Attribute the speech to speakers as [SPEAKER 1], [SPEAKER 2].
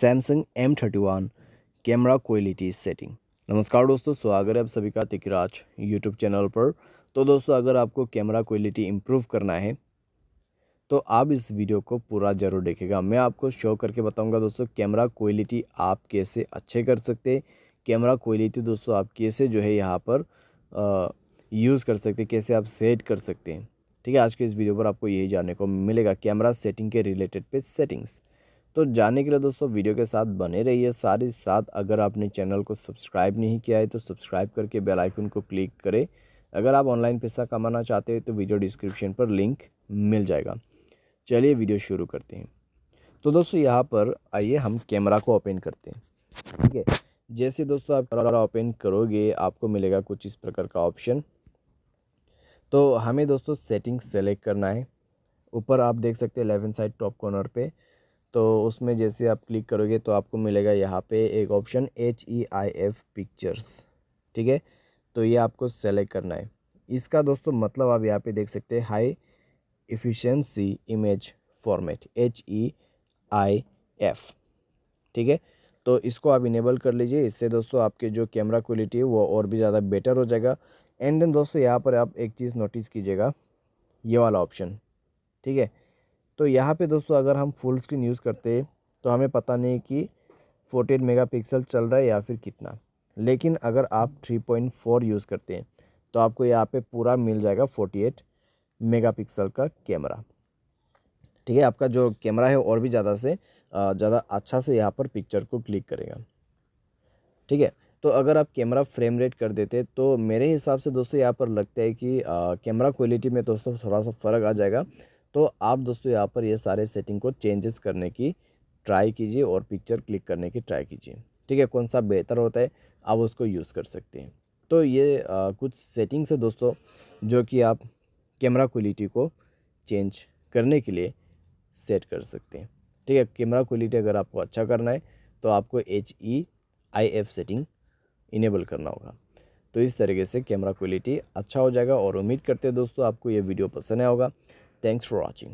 [SPEAKER 1] Samsung M31 camera quality setting. नमस्कार दोस्तों, स्वागत है आप सभी का तिकराज यूट्यूब चैनल पर। तो दोस्तों, अगर आपको कैमरा क्वालिटी इम्प्रूव करना है तो आप इस वीडियो को पूरा ज़रूर देखेगा। मैं आपको शो करके बताऊंगा दोस्तों कैमरा क्वालिटी आप कैसे अच्छे कर सकते हैं, कैमरा क्वालिटी दोस्तों आप कैसे जो है यहाँ पर यूज़ कर सकते हैं, कैसे आप सेट कर सकते हैं। ठीक है, आज के इस वीडियो पर आपको यही जानने को मिलेगा, कैमरा सेटिंग के रिलेटेड पे सेटिंग्स। तो जानने के लिए दोस्तों वीडियो के साथ बने रहिए। साथ ही साथ अगर आपने चैनल को सब्सक्राइब नहीं किया है तो सब्सक्राइब करके बेल आइकन को क्लिक करें। अगर आप ऑनलाइन पैसा कमाना चाहते हैं तो वीडियो डिस्क्रिप्शन पर लिंक मिल जाएगा। चलिए वीडियो शुरू करते हैं। तो दोस्तों यहाँ पर आइए हम कैमरा को ओपन करते हैं। ठीक है, जैसे दोस्तों आप कैमरा ओपन करोगे आपको मिलेगा कुछ इस प्रकार का ऑप्शन। तो हमें दोस्तों सेटिंग सेलेक्ट करना है। ऊपर आप देख सकते हैं लेफ्ट साइड टॉप कॉर्नर पे, तो उसमें जैसे आप क्लिक करोगे तो आपको मिलेगा यहाँ पे एक ऑप्शन HEIF पिक्चर्स। ठीक है, तो ये आपको सेलेक्ट करना है। इसका दोस्तों मतलब आप यहाँ पे देख सकते हैं high efficiency image format HEIF। ठीक है, तो इसको आप इनेबल कर लीजिए। इससे दोस्तों आपके जो कैमरा क्वालिटी है वो और भी ज़्यादा बेटर हो जाएगा। एंड देन दोस्तों यहाँ पर आप एक चीज़ नोटिस कीजिएगा, ये वाला ऑप्शन। ठीक है, तो यहाँ पे दोस्तों अगर हम फुल स्क्रीन यूज़ करते हैं तो हमें पता नहीं कि 48 मेगापिक्सल चल रहा है या फिर कितना। लेकिन अगर आप 3.4 यूज़ करते हैं तो आपको यहाँ पे पूरा मिल जाएगा 48 मेगापिक्सल का कैमरा। ठीक है, आपका जो कैमरा है और भी ज़्यादा से ज़्यादा अच्छा से यहाँ पर पिक्चर को क्लिक करेगा। ठीक है, तो अगर आप कैमरा फ्रेम रेट कर देते तो मेरे हिसाब से दोस्तों यहाँ पर लगता है कि कैमरा क्वालिटी में दोस्तों थोड़ा सा फ़र्क आ जाएगा। तो आप दोस्तों यहाँ पर ये सारे सेटिंग को चेंजेस करने की ट्राई कीजिए और पिक्चर क्लिक करने की ट्राई कीजिए। ठीक है, कौन सा बेहतर होता है आप उसको यूज़ कर सकते हैं। तो ये कुछ सेटिंग्स है दोस्तों जो कि आप कैमरा क्वालिटी को चेंज करने के लिए सेट कर सकते हैं। ठीक है, कैमरा क्वालिटी अगर आपको अच्छा करना है तो आपको HEIF सेटिंग इनेबल करना होगा। तो इस तरीके से कैमरा क्वालिटी अच्छा हो जाएगा और उम्मीद करते हैं दोस्तों आपको ये वीडियो पसंद आया होगा। Thanks for watching.